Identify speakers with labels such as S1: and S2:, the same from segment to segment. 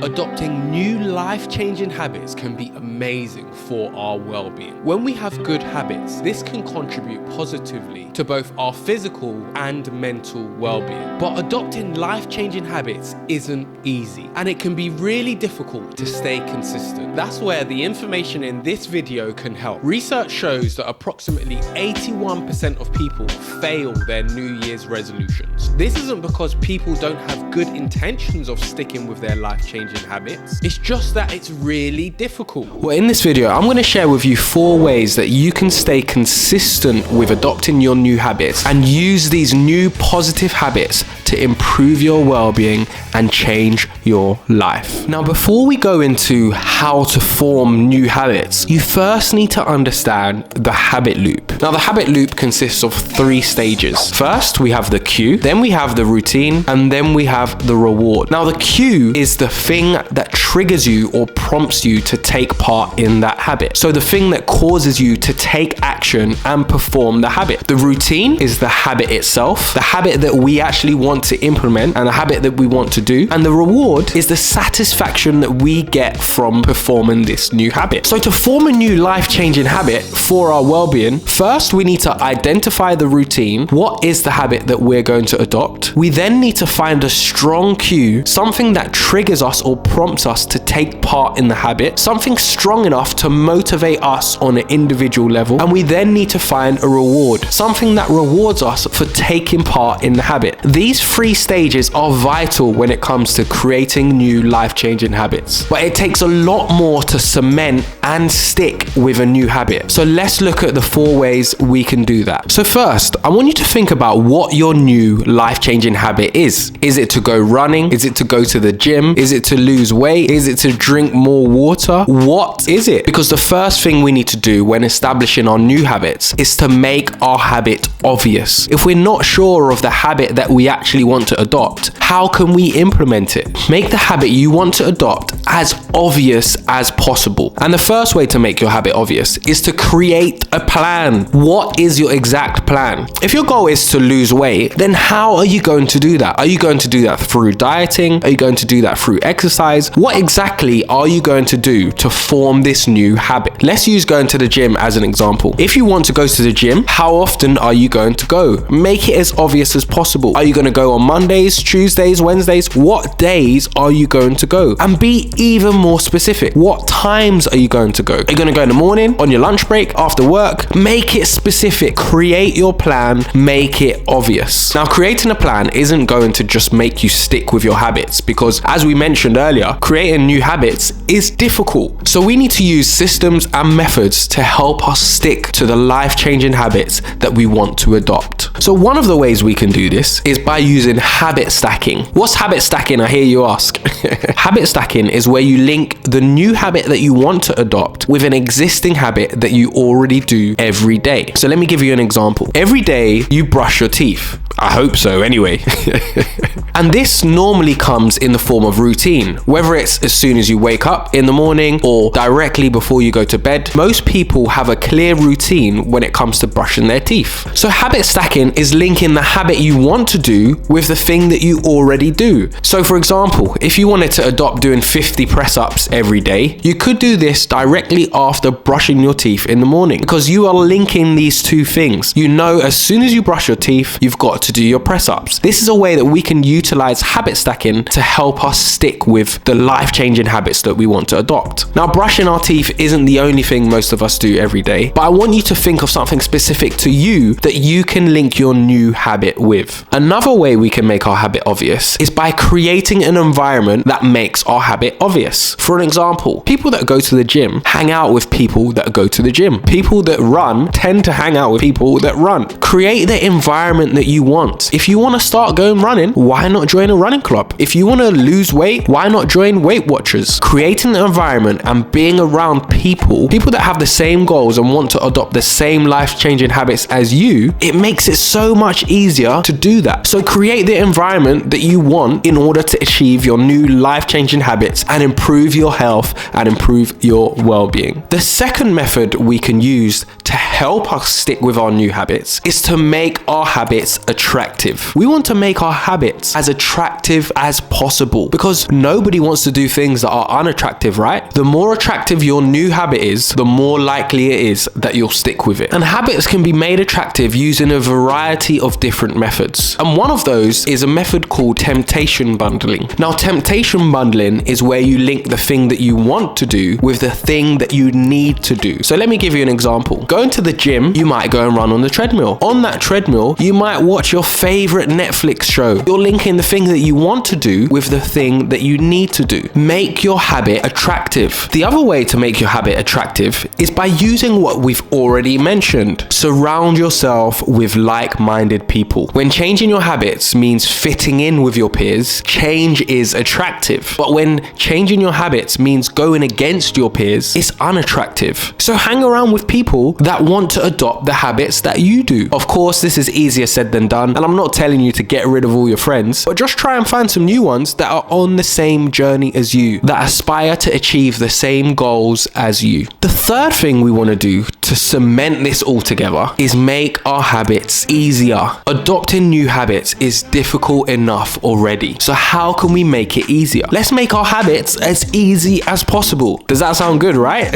S1: Adopting new life-changing habits can be amazing for our well-being. When we have good habits, this can contribute positively to both our physical and mental well-being. But adopting life-changing habits isn't easy, and it can be really difficult to stay consistent. That's where the information in this video can help. Research shows that approximately 81% of people fail their New Year's resolutions. This isn't because people don't have good intentions of sticking with their life-changing habits. It's just that it's really difficult. Well, in this video, I'm going to share with you 4 ways that you can stay consistent with adopting your new habits and use these new positive habits to improve your well-being and change your life. Now, before we go into how to form new habits, you first need to understand the habit loop. Now, the habit loop consists of 3 stages. First, we have the cue, then we have the routine, and then we have the reward. Now, the cue is the thing that triggers you or prompts you to take part in that habit. So the thing that causes you to take action and perform the habit. The routine is the habit itself, the habit that we actually want to implement and a habit that we want to do. And the reward is the satisfaction that we get from performing this new habit. So to form a new life-changing habit for our well-being, first we need to identify the routine. What is the habit that we're going to adopt? We then need to find a strong cue, something that triggers us or prompts us to take part in the habit, something strong enough to motivate us on an individual level. And we then need to find a reward, something that rewards us for taking part in the habit. These 3 stages are vital when it comes to creating new life-changing habits. But it takes a lot more to cement and stick with a new habit. So let's look at the 4 ways we can do that. So first, I want you to think about what your new life-changing habit is. Is it to go running? Is it to go to the gym? Is it to lose weight? Is it to drink more water? What is it? Because the first thing we need to do when establishing our new habits is to make our habit obvious. If we're not sure of the habit that we actually want to adopt, how can we implement it? Make the habit you want to adopt as obvious as possible. And the first way to make your habit obvious is to create a plan. What is your exact plan? If your goal is to lose weight, then how are you going to do that? Are you going to do that through dieting? Are you going to do that through exercise? What exactly are you going to do to form this new habit? Let's use going to the gym as an example. If you want to go to the gym, how often are you going to go? Make it as obvious as possible. Are you going to go on Mondays, Tuesdays, Wednesdays? What days are you going to go? And be even more specific. What times are you going to go? Are you going to go in the morning, on your lunch break, after work? Make it specific. Create your plan. Make it obvious. Now, creating a plan isn't going to just make you stick with your habits because, as we mentioned earlier, creating new habits is difficult. So we need to use systems and methods to help us stick to the life-changing habits that we want to adopt. So one of the ways we can do this is by using habit stacking. What's habit stacking, I hear you ask? Habit stacking is where you link the new habit that you want to adopt with an existing habit that you already do every day. So let me give you an example. Every day you brush your teeth. I hope so anyway. And this normally comes in the form of routine, whether it's as soon as you wake up in the morning or directly before you go to bed. Most people have a clear routine when it comes to brushing their teeth. So habit stacking is linking the habit you want to do with the thing that you already do. So for example, if you wanted to adopt doing 50 press-ups every day, you could do this directly after brushing your teeth in the morning because you are linking these 2 things. You know, as soon as you brush your teeth, you've got to do your press-ups. This is a way that we can utilize habit stacking to help us stick with the life-changing habits that we want to adopt. Now, brushing our teeth isn't the only thing most of us do every day, but I want you to think of something specific to you that you can link your new habit with. Another way we can make our habit obvious is by creating an environment that makes our habit obvious. For an example, people that go to the gym hang out with people that go to the gym. People that run tend to hang out with people that run. Create the environment that you want. If you want to start going running, why not join a running club? If you want to lose weight, why not join Weight Watchers? cultures. Creating an environment and being around people that have the same goals and want to adopt the same life-changing habits as you, it makes it so much easier to do that. So create the environment that you want in order to achieve your new life-changing habits and improve your health and improve your well-being. The second method we can use to help us stick with our new habits is to make our habits attractive. We want to make our habits as attractive as possible because nobody wants to do things that are unattractive, right? The more attractive your new habit is, the more likely it is that you'll stick with it. And habits can be made attractive using a variety of different methods. And one of those is a method called temptation bundling. Now, temptation bundling is where you link the thing that you want to do with the thing that you need to do. So let me give you an example. Going to the gym, you might go and run on the treadmill. On that treadmill, you might watch your favorite Netflix show. You're linking the thing that you want to do with the thing that you need to do. Make your habit attractive. The other way to make your habit attractive is by using what we've already mentioned. Surround yourself with like-minded people. When changing your habits means fitting in with your peers, change is attractive. But when changing your habits means going against your peers, it's unattractive. So hang around with people that want to adopt the habits that you do. Of course, this is easier said than done, and I'm not telling you to get rid of all your friends, but just try and find some new ones that are on the same journey as you, that aspire to achieve the same goals as you. The third thing we want to do to cement this all together is make our habits easier. Adopting new habits is difficult enough already. So how can we make it easier? Let's make our habits as easy as possible. Does that sound good, right?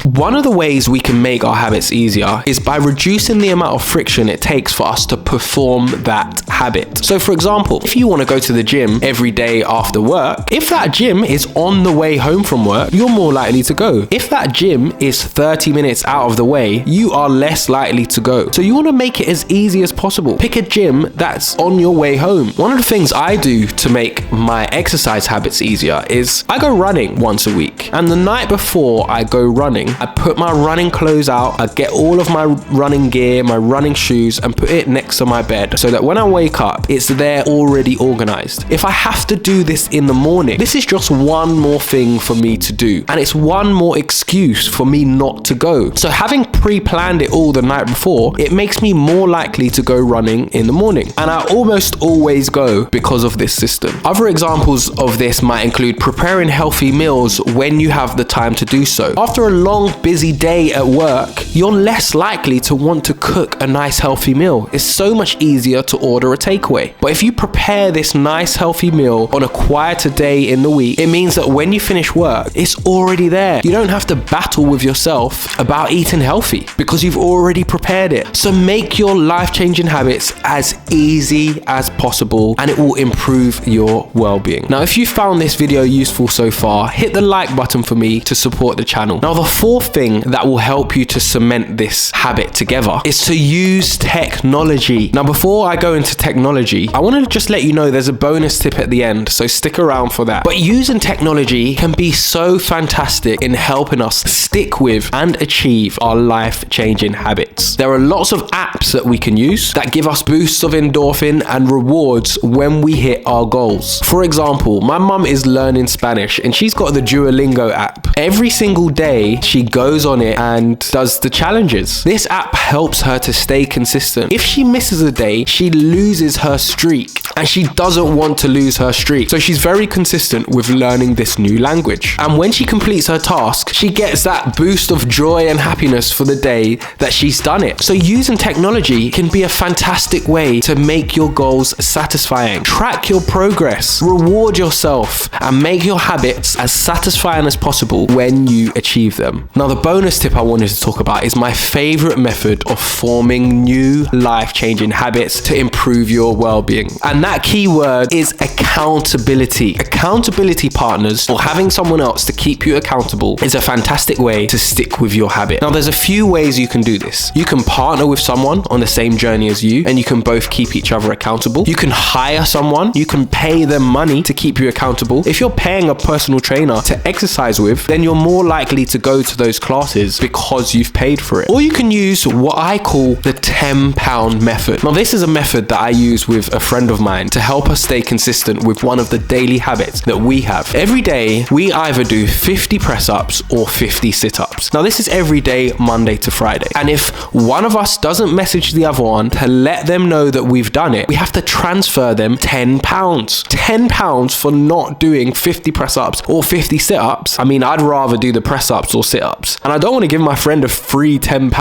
S1: One of the ways we can make our habits easier is by reducing the amount of friction it takes for us to perform that habit. So for example, if you want to go to the gym every day after work, if that gym is on the way home from work, you're more likely to go. If that gym is 30 minutes out of the way, you are less likely to go. So you want to make it as easy as possible. Pick a gym that's on your way home. One of the things I do to make my exercise habits easier is I go running once a week. And the night before I go running, I put my running clothes out, I get all of my running gear, my running shoes, and put it next to my bed so that when I wake up, it's there already organized. If I have to do this in the morning, this is just one more thing for me to do. And it's one more excuse for me not to go. So having pre-planned it all the night before, it makes me more likely to go running in the morning. And I almost always go because of this system. Other examples of this might include preparing healthy meals when you have the time to do so. After a long, busy day at work, you're less likely to want to cook a nice healthy meal. It's so much easier to order a takeaway. But if you prepare this nice healthy meal on a quieter day in the week, it means that when you finish work, it's already there. You don't have to battle with yourself about eating healthy because you've already prepared it. So make your life-changing habits as easy as possible and it will improve your well-being. Now, if you found this video useful so far, hit the like button for me to support the channel. Now, the fourth thing that will help you to cement this habit together is to use technology. Now, before I go into technology, I want to just let you know there's a bonus tip at the end, so stick around for that. But using technology can be so fantastic in helping us stick with and achieve our life-changing habits. There are lots of apps that we can use that give us boosts of endorphin and rewards when we hit our goals. For example, my mum is learning Spanish and she's got the Duolingo app. Every single day, she goes on it and does the challenges. This app helps her to stay consistent. If she misses a day, she loses her streak and she doesn't want to lose her streak. So she's very consistent with learning this new language. And when she completes her task, she gets that boost of joy and happiness for the day that she's done it. So using technology can be a fantastic way to make your goals satisfying. Track your progress, reward yourself, and make your habits as satisfying as possible when you achieve them. Now, the bonus tip I wanted to talk about is my favorite method of forming new life-changing habits to improve your well-being. And that key word is accountability. Accountability partners, or having someone else to keep you accountable, is a fantastic way to stick with your habit. Now, there's a few ways you can do this. You can partner with someone on the same journey as you, and you can both keep each other accountable. You can hire someone. You can pay them money to keep you accountable. If you're paying a personal trainer to exercise with, then you're more likely to go to those classes because you've paid for it. Or you can use what I call the £10 method. Now, this is a method that I use with a friend of mine online to help us stay consistent with one of the daily habits that we have. Every day, we either do 50 press-ups or 50 sit-ups. Now, this is every day, Monday to Friday. And if one of us doesn't message the other one to let them know that we've done it, we have to transfer them £10. £10 for not doing 50 press-ups or 50 sit-ups. I mean, I'd rather do the press-ups or sit-ups. And I don't want to give my friend a free £10.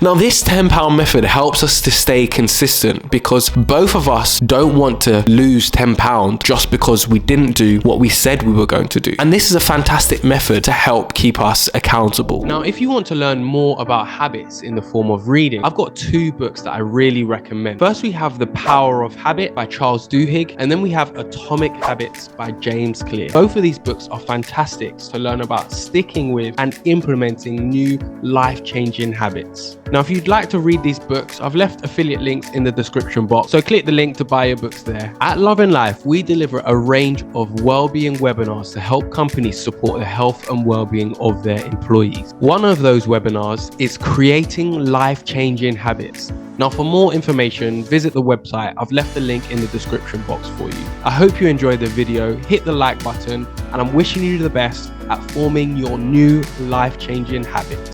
S1: Now, this £10 method helps us to stay consistent because both of us don't want to lose £10 just because we didn't do what we said we were going to do. And this is a fantastic method to help keep us accountable. Now, if you want to learn more about habits in the form of reading, I've got 2 books that I really recommend. First, we have The Power of Habit by Charles Duhigg, and then we have Atomic Habits by James Clear. Both of these books are fantastic to learn about sticking with and implementing new life-changing habits. Now, if you'd like to read these books, I've left affiliate links in the description box, so click the link to buy your books there. At Love and Life, we deliver a range of well-being webinars to help companies support the health and well-being of their employees. One of those webinars is creating life-changing habits. Now, for more information, visit the website. I've left the link in the description box for you. I hope you enjoyed the video. Hit the like button, and I'm wishing you the best at forming your new life-changing habits.